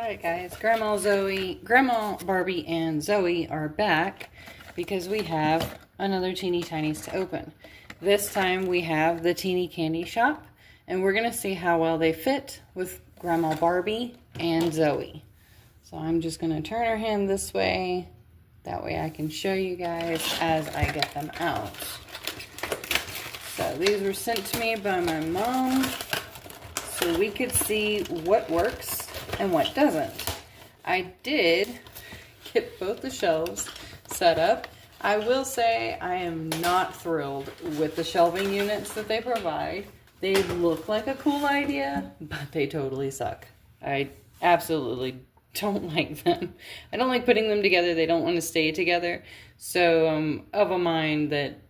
Alright guys, Grandma Barbie and Zoe are back because we have another Teeny Tinies to open. This time we have the Teeny Candy Shop, and we're going to see how well they fit with Grandma Barbie and Zoe. So I'm just going to turn her hand this way, that way I can show you guys as I get them out. So these were sent to me by my mom so we could see what works and what doesn't. I did get both the shelves set up. I will say I am not thrilled with the shelving units that they provide. They look like a cool idea, but they totally suck. I absolutely don't like them. I don't like putting them together. They don't want to stay together. So I'm of a mind that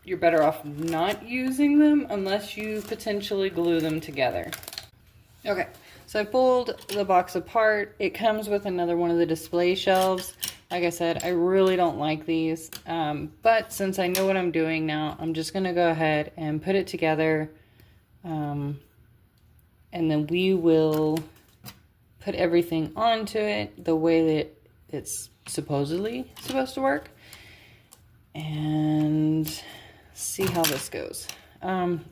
you're better off not using them unless you potentially glue them together. Okay, so I pulled the box apart. It comes with another one of the display shelves. Like I said, I really don't like these, but since I know what I'm doing now, I'm just going to go ahead and put it together, and then we will put everything onto it the way that it's supposedly supposed to work, and see how this goes.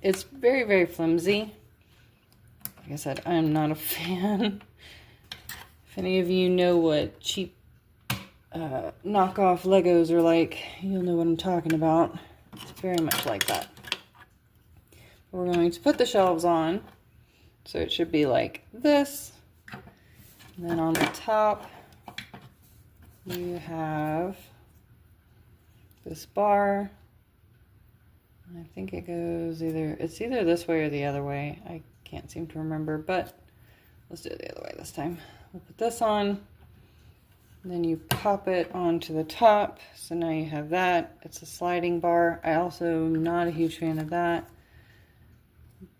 It's very, very flimsy. Like I said, I'm not a fan. If any of you know what cheap knockoff Legos are like, you'll know what I'm talking about. It's very much like that. We're going to put the shelves on. So it should be like this. And then on the top, you have this bar. I think it goes it's either this way or the other way. I can't seem to remember, but let's do it the other way this time. We'll put this on, then you pop it onto the top. So now you have that. It's a sliding bar. I also am not a huge fan of that,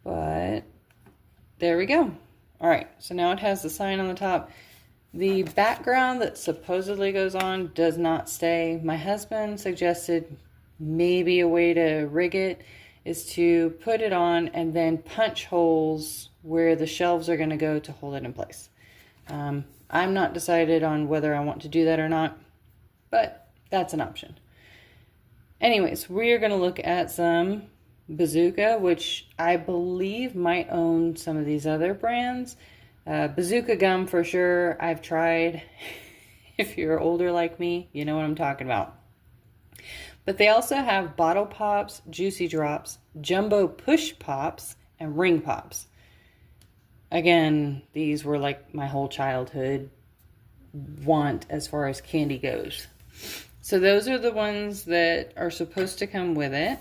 but there we go. All right, so now it has the sign on the top. The background that supposedly goes on does not stay. My husband suggested maybe a way to rig it is to put it on and then punch holes where the shelves are going to go to hold it in place. I'm not decided on whether I want to do that or not, but that's an option. Anyways, we are going to look at some Bazooka, which I believe might own some of these other brands. Bazooka gum for sure, I've tried. If you're older like me, you know what I'm talking about. But they also have bottle pops, juicy drops, jumbo push pops, and ring pops. Again, these were like my whole childhood want as far as candy goes. So those are the ones that are supposed to come with it.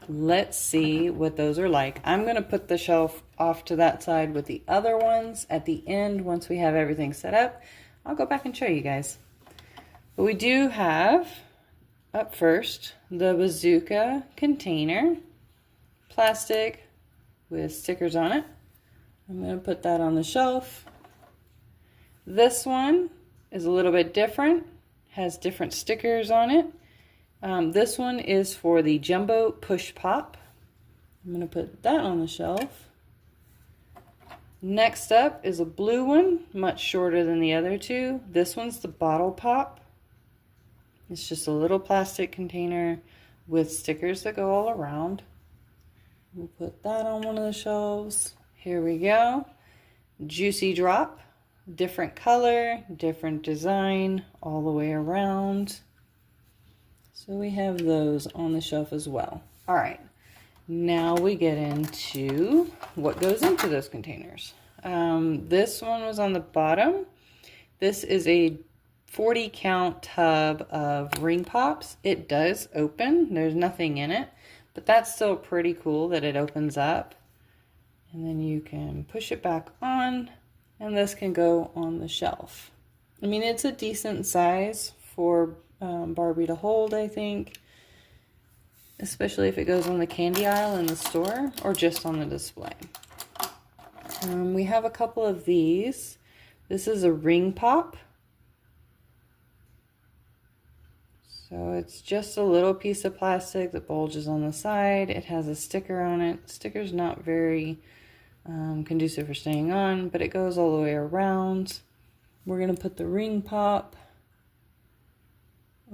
Let's see what those are like. I'm going to put the shelf off to that side with the other ones at the end. Once we have everything set up, I'll go back and show you guys. But we do have, up first, the Bazooka container, plastic with stickers on it. I'm going to put that on the shelf. This one is a little bit different, has different stickers on it. This one is for the jumbo push pop. I'm going to put that on the shelf. Next up is a blue one, much shorter than the other two. This one's the bottle pop. It's just a little plastic container with stickers that go all around. We'll put that on one of the shelves. Here we go. Juicy drop. Different color, different design, all the way around. So we have those on the shelf as well. All right. Now we get into what goes into those containers. This one was on the bottom. This is a 40 count tub of ring pops. It does open. There's nothing in it, but that's still pretty cool that it opens up. And then you can push it back on, and this can go on the shelf. I mean, it's a decent size for Barbie to hold, I think, especially if it goes on the candy aisle in the store or just on the display. We have a couple of these. This is a ring pop. So it's just a little piece of plastic that bulges on the side. It has a sticker on it. The sticker's not very conducive for staying on, but it goes all the way around. We're going to put the ring pop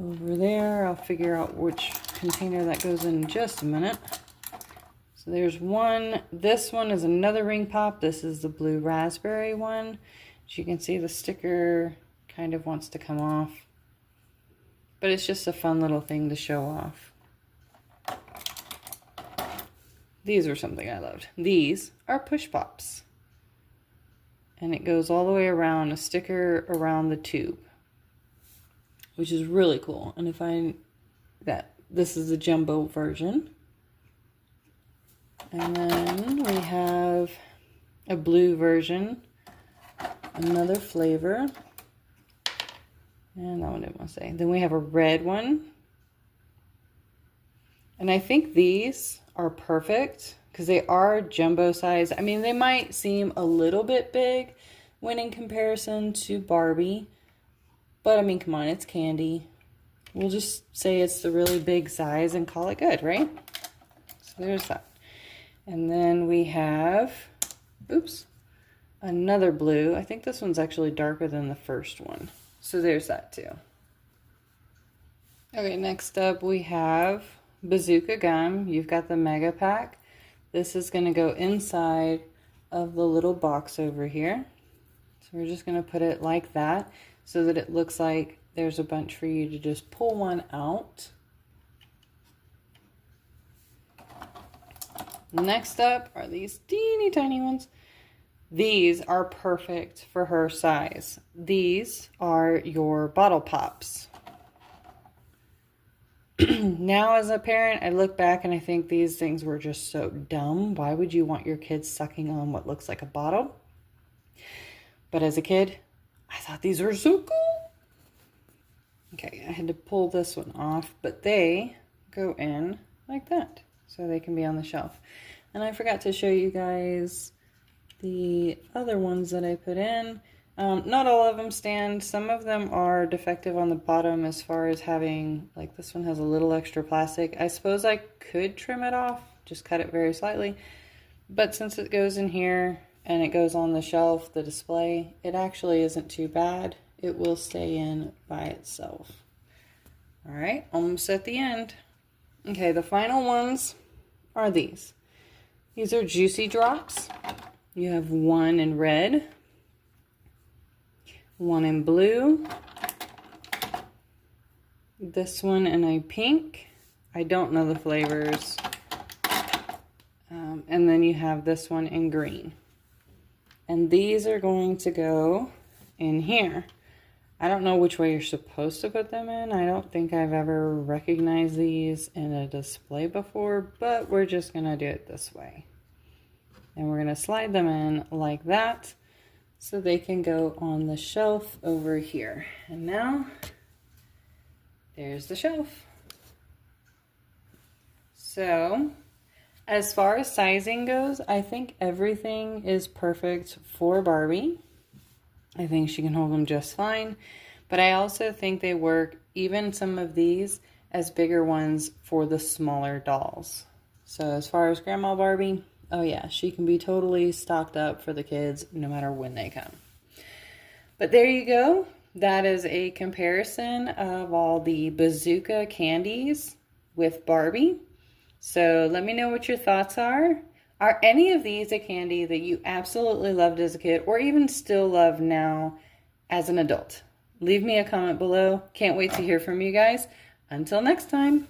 over there. I'll figure out which container that goes in just a minute. So there's one. This one is another ring pop. This is the blue raspberry one. As you can see, the sticker kind of wants to come off. But it's just a fun little thing to show off. These are something I loved. These are push pops. And it goes all the way around, a sticker around the tube, which is really cool. And if this is the jumbo version. And then we have a blue version, another flavor. And that one didn't want to say. Then we have a red one. And I think these are perfect because they are jumbo size. I mean, they might seem a little bit big when in comparison to Barbie. But I mean, come on, it's candy. We'll just say it's the really big size and call it good, right? So there's that. And then we have, oops, another blue. I think this one's actually darker than the first one. So there's that too. Okay, next up we have Bazooka gum. You've got the mega pack. This is going to go inside of the little box over here. So we're just going to put it like that so that it looks like there's a bunch for you to just pull one out. Next up are these teeny tiny ones. These are perfect for her size. These are your bottle pops. Now as a parent, I look back and I think these things were just so dumb. Why would you want your kids sucking on what looks like a bottle? But as a kid, I thought these were so cool. Okay, I had to pull this one off, but they go in like that. So they can be on the shelf. And I forgot to show you guys the other ones that I put in. Not all of them stand. Some of them are defective on the bottom as far as having, like this one has a little extra plastic. I suppose I could trim it off, just cut it very slightly. But since it goes in here and it goes on the shelf, the display, it actually isn't too bad. It will stay in by itself. All right, almost at the end. Okay, the final ones are these. These are Juicy Drops. You have one in red, one in blue, this one in a pink. I don't know the flavors. And then you have this one in green. And these are going to go in here. I don't know which way you're supposed to put them in. I don't think I've ever recognized these in a display before, but we're just going to do it this way. And we're going to slide them in like that so they can go on the shelf over here. And now, there's the shelf. So, as far as sizing goes, I think everything is perfect for Barbie. I think she can hold them just fine. But I also think they work, even some of these, as bigger ones for the smaller dolls. So as far as Grandma Barbie, oh yeah, she can be totally stocked up for the kids no matter when they come. But there you go. That is a comparison of all the Bazooka candies with Barbie. So let me know what your thoughts are. Are any of these a candy that you absolutely loved as a kid or even still love now as an adult? Leave me a comment below. Can't wait to hear from you guys. Until next time.